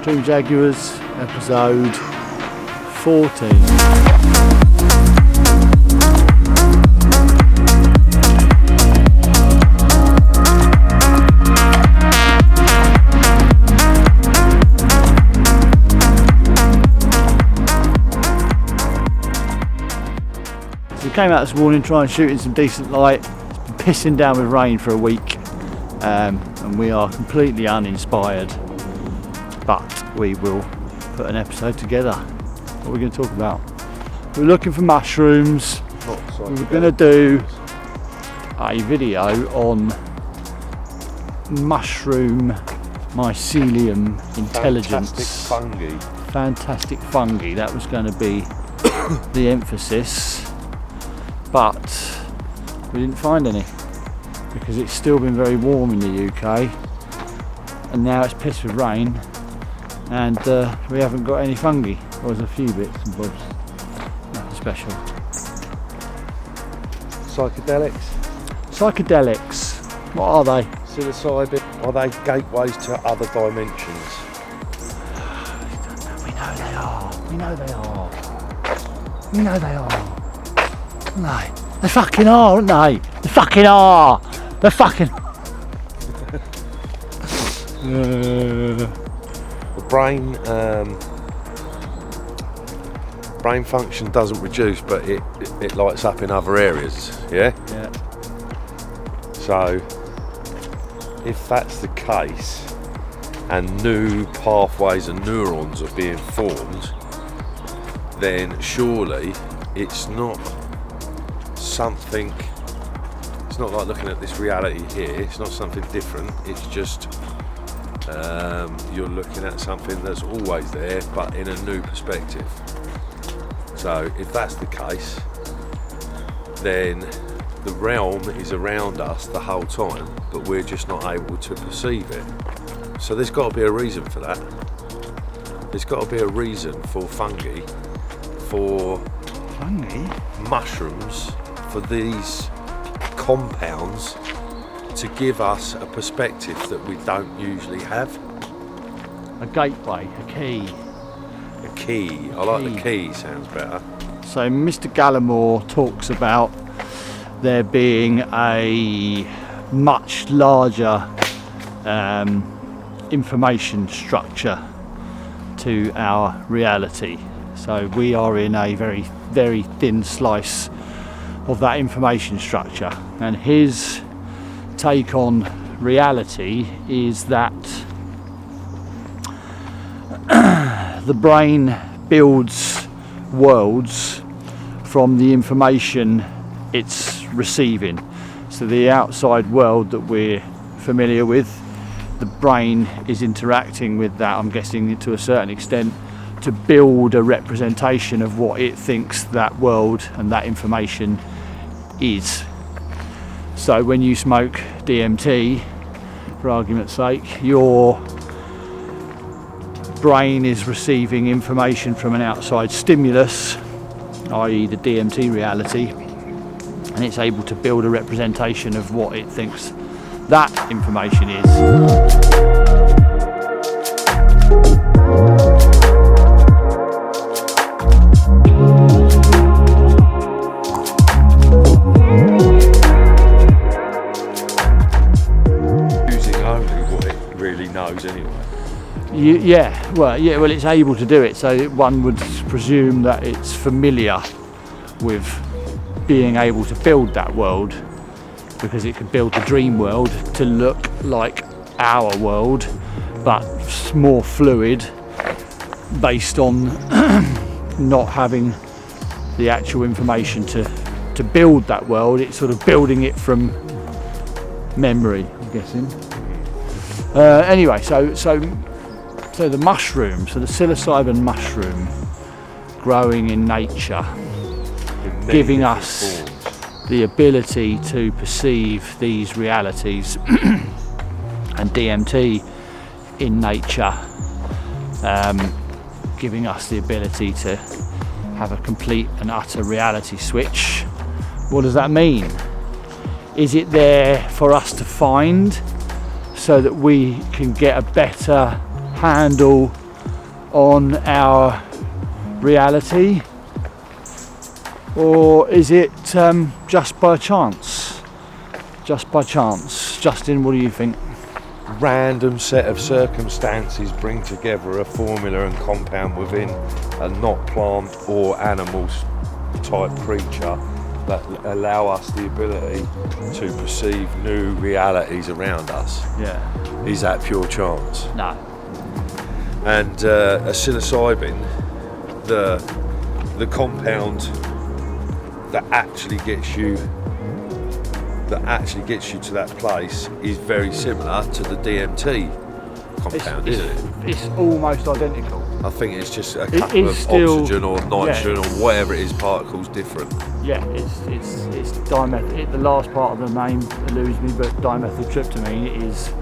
Dreaming Jaguars, episode 14. So we came out this morning trying to shoot in some decent light. It's been pissing down with rain for a week, and we are completely uninspired. But we will put an episode together. What are we going to talk about? We're looking for mushrooms. We were going to do a video on mushroom mycelium intelligence. Fantastic fungi. That was going to be the emphasis, but we didn't find any because it's still been very warm in the UK, and now it's pissed with rain. And we haven't got any fungi. Well, there's a few bits and bobs. Nothing special. Psychedelics. What are they? Psilocybin. Are they gateways to other dimensions? We know they are. No. They fucking are, aren't they? They fucking are. They're fucking... Brain function doesn't reduce, but it lights up in other areas. Yeah. So if that's the case, and new pathways and neurons are being formed, then surely it's not something. It's not like looking at this reality here. It's not something different. It's just. You're looking at something that's always there, but in a new perspective. So if that's the case, then the realm is around us the whole time, but we're just not able to perceive it. So there's got to be a reason for that. There's got to be a reason for fungi, mushrooms, for these compounds to give us a perspective that we don't usually have. A gateway, a key. I like the key, sounds better. So Mr. Gallimore talks about there being a much larger information structure to our reality. So we are in a very, very thin slice of that information structure, and his take on reality is that the brain builds worlds from the information it's receiving. So the outside world that we're familiar with, the brain is interacting with that, I'm guessing, to a certain extent, to build a representation of what it thinks that world and that information is. So when you smoke DMT, for argument's sake, your brain is receiving information from an outside stimulus, i.e. the DMT reality, and it's able to build a representation of what it thinks that information is. Well, it's able to do it, so one would presume that it's familiar with being able to build that world, because it could build the dream world to look like our world, but more fluid, based on not having the actual information to build that world. It's sort of building it from memory, I'm guessing. Anyway, so the mushroom, so the psilocybin mushroom growing in nature, giving us the ability to perceive these realities, and DMT in nature, giving us the ability to have a complete and utter reality switch. What does that mean? Is it there for us to find so that we can get a better handle on our reality, or is it just by chance? Just by chance. Justin, what do you think? Random set of circumstances bring together a formula and compound within a not plant or animal type creature that allow us the ability to perceive new realities around us. Yeah. Is that pure chance? No. And a psilocybin, the compound that actually gets you to that place is very similar to the DMT compound, isn't it? It's almost identical. I think it's just a couple of still, oxygen or nitrogen or whatever it is, particles different. Yeah, it's dimethyl. The last part of the name eludes me, but dimethyltryptamine is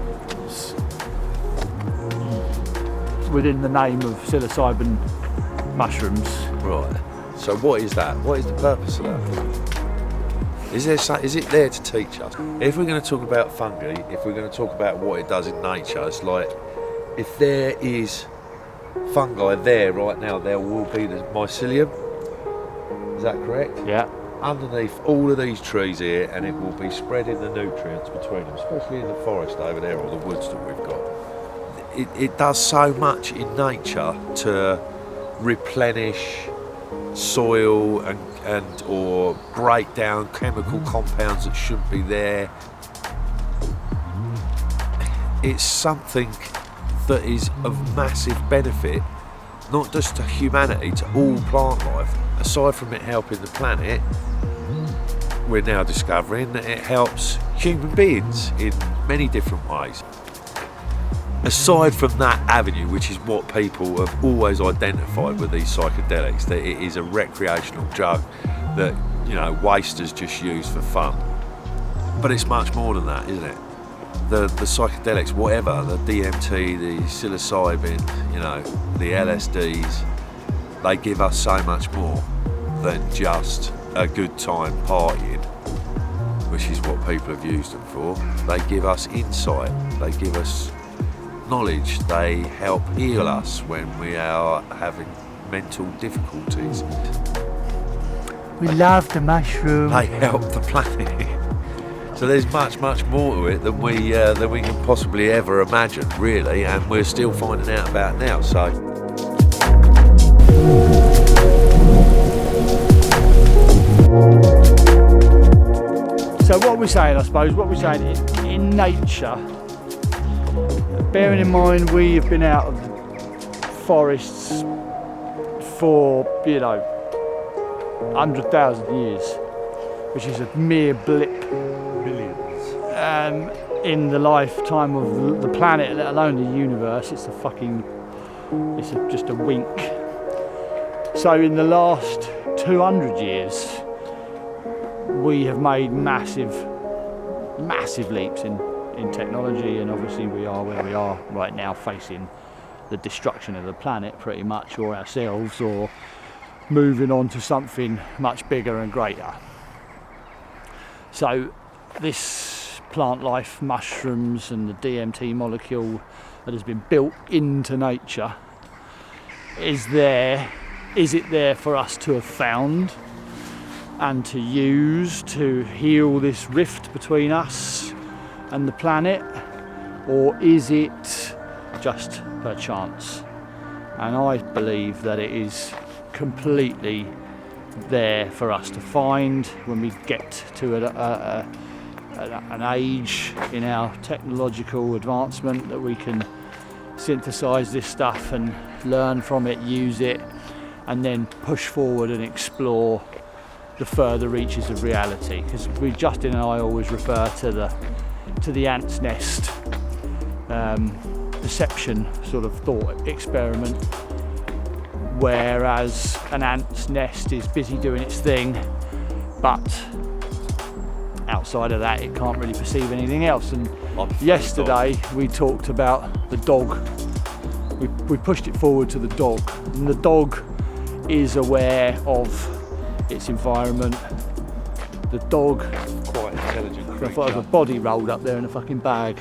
within the name of psilocybin mushrooms. Right. So what is that? What is the purpose of that? Is it there to teach us? If we're going to talk about fungi, if we're going to talk about what it does in nature, it's like if there is fungi there right now, there will be the mycelium. Is that correct? Yeah. Underneath all of these trees here, and it will be spreading the nutrients between them, especially in the forest over there or the woods that we've got. It does so much in nature to replenish soil and or break down chemical compounds that shouldn't be there. It's something that is of massive benefit, not just to humanity, to all plant life. Aside from it helping the planet, we're now discovering that it helps human beings in many different ways. Aside from that avenue, which is what people have always identified with these psychedelics, that it is a recreational drug that, you know, wasters just use for fun. But it's much more than that, isn't it? The psychedelics, whatever, the DMT, the psilocybin, you know, the LSDs, they give us so much more than just a good time partying, which is what people have used them for. They give us insight, they give us knowledge, they help heal us when we are having mental difficulties. We love the mushroom. They help the planet. So there's much more to it than we can possibly ever imagine, really, and we're still finding out about now. So what we're saying, I suppose, what we're saying is, in nature, bearing in mind we have been out of the forests for, 100,000 years, which is a mere blip, in the lifetime of the planet, let alone the universe. It's just a wink. So in the last 200 years, we have made massive leaps in technology, and obviously we are where we are right now, facing the destruction of the planet pretty much, or ourselves, or moving on to something much bigger and greater. So this plant life, mushrooms and the DMT molecule that has been built into nature, is it there for us to have found and to use to heal this rift between us and the planet, or is it just per chance? And I believe that it is completely there for us to find when we get to an age in our technological advancement that we can synthesize this stuff and learn from it, use it, and then push forward and explore the further reaches of reality. Because Justin and I always refer to the ant's nest perception sort of thought experiment, whereas an ant's nest is busy doing its thing, but outside of that it can't really perceive anything else. And yesterday we talked about the dog. We pushed it forward to the dog, and the dog is aware of its environment. The dog, quite intelligent creature. I thought it was a body rolled up there in a fucking bag.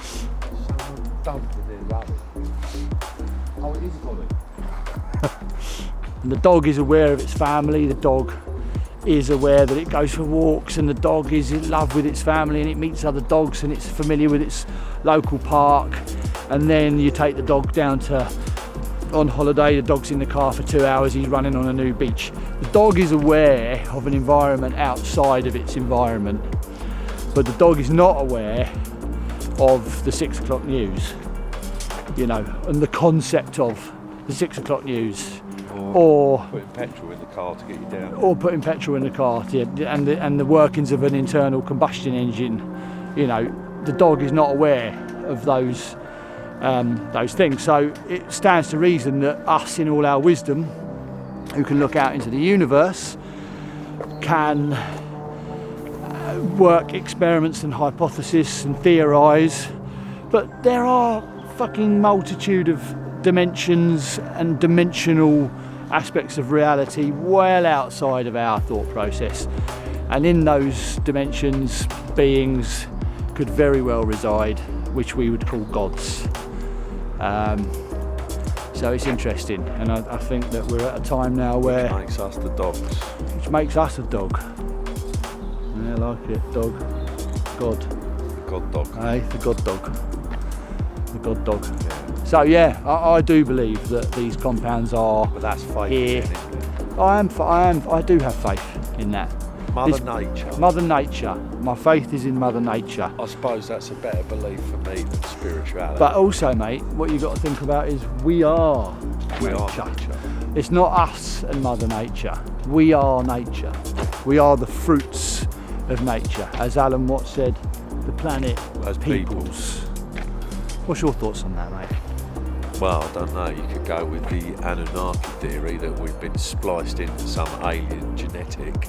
Someone dumped in their rubbish. And the dog is aware of its family, the dog is aware that it goes for walks, and the dog is in love with its family and it meets other dogs and it's familiar with its local park. And then you take the dog down to on holiday, the dog's in the car for 2 hours, he's running on a new beach. The dog is aware of an environment outside of its environment, but the dog is not aware of the 6 o'clock news, you know, and the concept of the 6 o'clock news, or putting petrol in the car to get you down, or putting petrol in the car, and the workings of an internal combustion engine. You know, the dog is not aware of those things. So it stands to reason that us, in all our wisdom, who can look out into the universe, can work experiments and hypotheses and theorise, but there are fucking multitude of dimensions and dimensional aspects of reality well outside of our thought process, and in those dimensions beings could very well reside, which we would call gods. So it's interesting, and I think that we're at a time now where which makes us the dogs, which makes us a dog. Yeah, I like it. Dog. God. the god dog. Hey, the god dog. The god dog. Yeah. So yeah, I do believe that these compounds are But that's faith, here. isn't it? I do have faith in that. Mother Nature. Mother Nature. My faith is in Mother Nature. I suppose that's a better belief for me than spirituality. But also, mate, what you've got to think about is we are we are nature. nature. It's not us and Mother Nature. We are nature. We are the fruits of nature. As Alan Watts said, the planet As peoples. What's your thoughts on that, mate? Well, I don't know. You could go with the Anunnaki theory that we've been spliced into some alien genetic,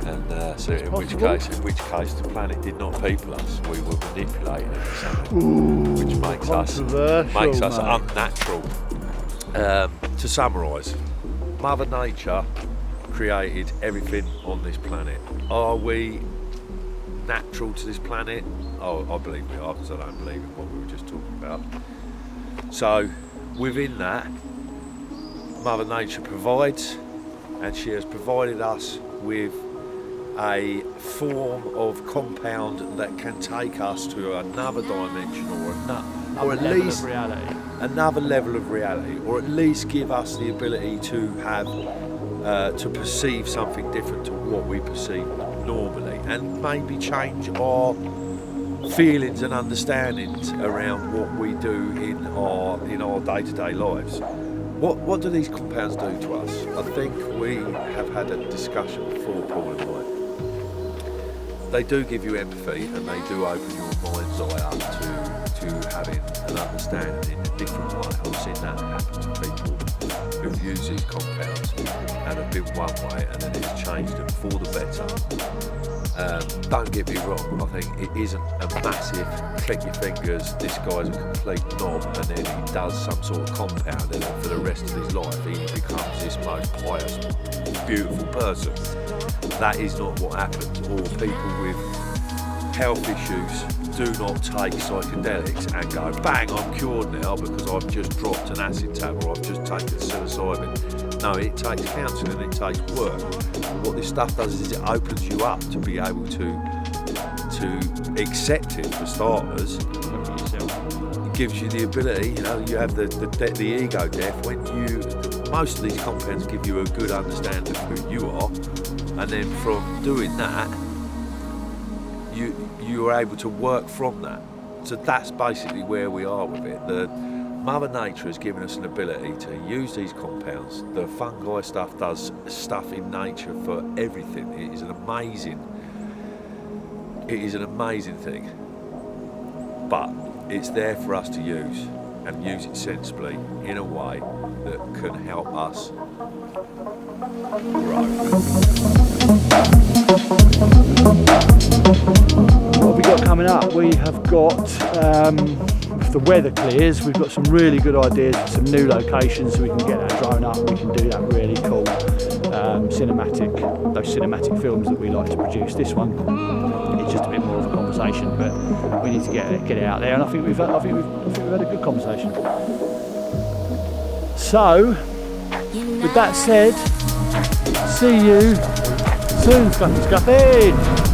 and so in which case the planet did not people us. We were manipulated into something, which makes us unnatural. To summarise, Mother Nature created everything on this planet. Are we natural to this planet? Oh, I believe we are, because I don't believe in what we were just talking about. So within that, Mother Nature provides, and she has provided us with a form of compound that can take us to another dimension, or at least another level of reality, or at least give us the ability to have to perceive something different to what we perceive normally, and maybe change our feelings and understandings around what we do in our day-to-day lives. What do these compounds do to us? I think we have had a discussion before, Paul and I. They do give you empathy, and they do open your mind's eye up to having an understanding in a different way. I've seen that happen to people who've used these compounds and have been one way, and then it's changed them for the better. Don't get me wrong, I think it isn't a massive click your fingers, this guy's a complete knob, and then he does some sort of compound, and then for the rest of his life he becomes this most pious, beautiful person. That is not what happens. Or people with health issues do not take psychedelics and go, bang, I'm cured now because I've just dropped an acid tab, or I've just taken psilocybin. No, it takes counselling, it takes work. What this stuff does is it opens you up to be able to accept it, for starters. It gives you the ability, you have the ego death when most of these compounds give you a good understanding of who you are, and then from doing that you are able to work from that. So that's basically where we are with it. The Mother Nature has given us an ability to use these compounds. The fungi stuff does stuff in nature for everything. It is an amazing thing. But it's there for us to use, and use it sensibly in a way that can help us grow. What have we got coming up? We have got, if the weather clears, we've got some really good ideas for some new locations, so we can get that drone up. We can do that really cool those cinematic films that we like to produce. This one, it's just a bit more of a conversation, but we need to get it out there, and I think we've had a good conversation. So, with that said, see you soon, Scuffy Scuffy.